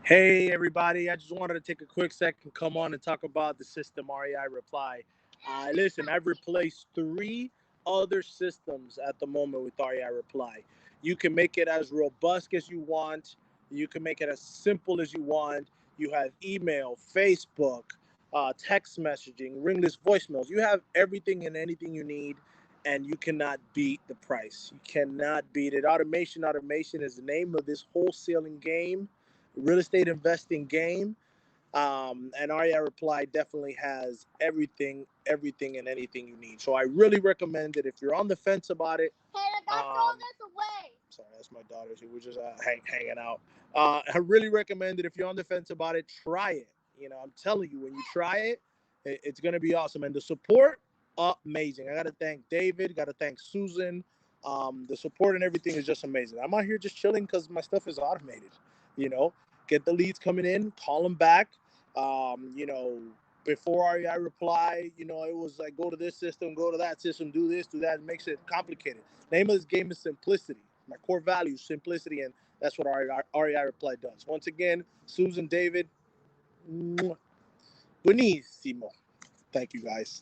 Hey everybody, I just wanted to take a quick second, come on and talk about the system REI Reply. Listen, I've replaced 3 other systems at the moment with REI Reply. You can make it as robust as you want. You can make it as simple as you want. You have email, Facebook, text messaging, ringless voicemails. You have everything and anything you need, and you cannot beat the price. You cannot beat it. Automation is the name of this wholesaling game, real estate investing game. And REI Reply definitely has everything and anything you need. So I really recommend it if you're on the fence about it. Hey, don't throw this away. Sorry, that's my daughter. We're just hanging out. I really recommend it if you're on the fence about it. Try it. I'm telling you, when you try it, it's gonna be awesome. And the support, amazing. I gotta thank David. Gotta thank Susan. The support and everything is just amazing. I'm out here just chilling because my stuff is automated. You know, get the leads coming in, call them back. Before REI Reply, it was like go to this system, go to that system, do this, do that. It makes it complicated. Name of this game is simplicity. My core value is simplicity, and that's what REI Reply does. Once again, Susan, David, buenísimo. Thank you, guys.